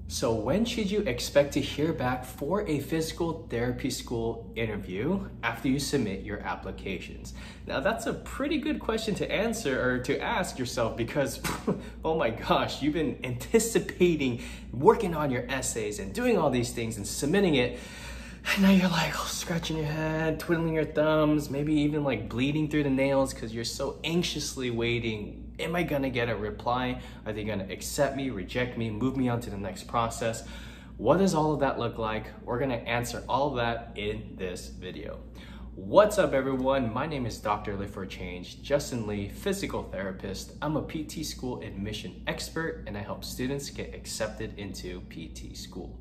So when should you expect to hear back for a physical therapy school interview after you submit your applications? Now that's a pretty good question to answer or to ask yourself because, oh my gosh, you've been anticipating working on your essays and doing all these things and submitting it. And now you're like scratching your head, twiddling your thumbs, maybe even like bleeding through the nails because you're so anxiously waiting. Am I gonna get a reply? Are they gonna accept me, reject me, move me on to the next process? What does all of that look like? We're gonna answer all of that in this video. What's up everyone? My name is Dr. Live for Change, Justin Lee, physical therapist. I'm a PT school admission expert and I help students get accepted into PT school.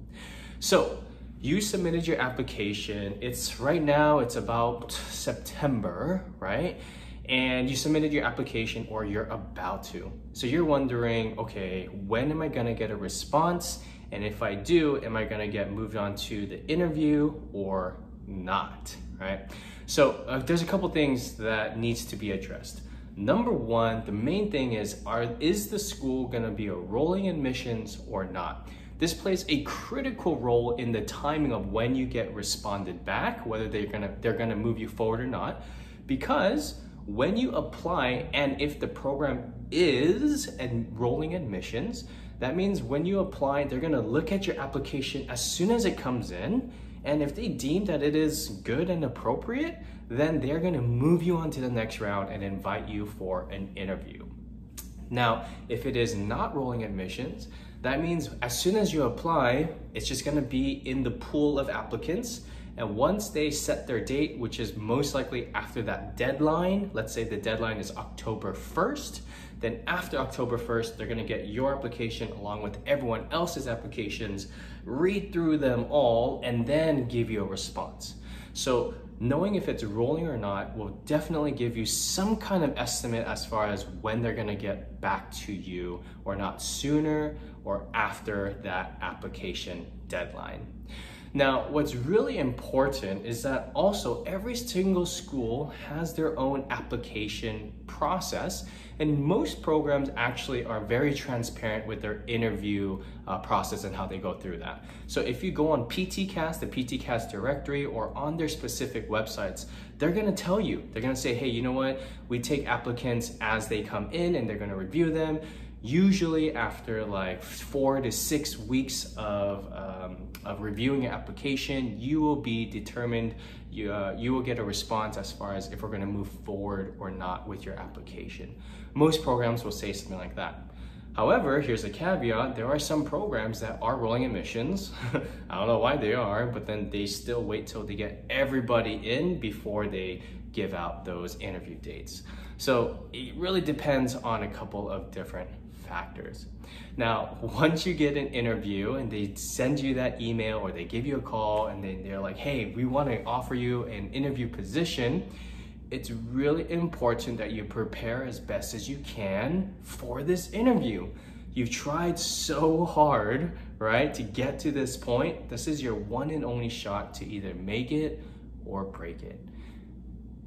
So, you submitted your application. Right now, it's about September, right? And you submitted your application or you're about to. So you're wondering, okay, when am I gonna get a response? And if I do, am I gonna get moved on to the interview or not, right? So there's a couple things that needs to be addressed. Number one, the main thing is the school gonna be a rolling admissions or not? This plays a critical role in the timing of when you get responded back, whether they're gonna move you forward or not, because when you apply and if the program is rolling admissions, that means when you apply, they're gonna look at your application as soon as it comes in, and if they deem that it is good and appropriate, then they're gonna move you on to the next round and invite you for an interview. Now, if it is not rolling admissions, that means as soon as you apply, it's just gonna be in the pool of applicants. And once they set their date, which is most likely after that deadline, let's say the deadline is October 1st, then after October 1st, they're gonna get your application along with everyone else's applications, read through them all, and then give you a response. So knowing if it's rolling or not will definitely give you some kind of estimate as far as when they're gonna get back to you or not, sooner or after that application deadline. Now, what's really important is that also every single school has their own application process, and most programs actually are very transparent with their interview process and how they go through that. So if you go on PTCast, the PTCast directory, or on their specific websites, they're gonna tell you, they're gonna say, hey, you know what? We take applicants as they come in and they're gonna review them. Usually after like 4 to 6 weeks of reviewing your application, you will be determined, you will get a response as far as if we're gonna move forward or not with your application. Most programs will say something like that. However, here's a caveat, there are some programs that are rolling admissions. I don't know why they are, but then they still wait till they get everybody in before they give out those interview dates. So it really depends on a couple of different factors. Now, once you get an interview and they send you that email or they give you a call and they're like, hey, we want to offer you an interview position, it's really important that you prepare as best as you can for this interview. You've tried so hard, right, to get to this point. This is your one and only shot to either make it or break it.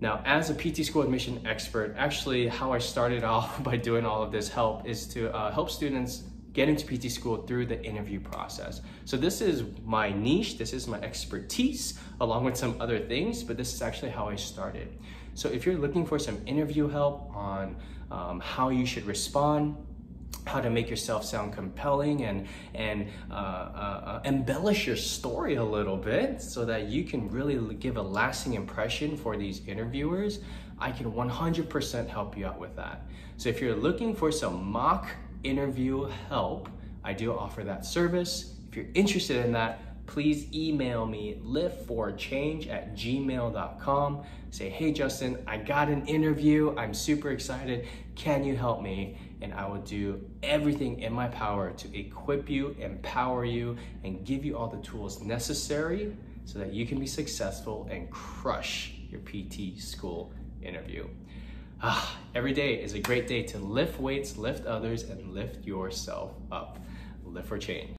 Now, as a PT school admission expert, actually how I started off by doing all of this help is to help students get into PT school through the interview process. So this is my niche, this is my expertise, along with some other things, but this is actually how I started. So if you're looking for some interview help on how you should respond, how to make yourself sound compelling and embellish your story a little bit so that you can really give a lasting impression for these interviewers, I can 100% help you out with that. So if you're looking for some mock interview help, I do offer that service. If you're interested in that, please email me liveforchange@gmail.com. Say, hey Justin, I got an interview, I'm super excited, can you help me? And I will do everything in my power to equip you, empower you, and give you all the tools necessary so that you can be successful and crush your PT school interview. Every day is a great day to lift weights, lift others, and lift yourself up. Live for change.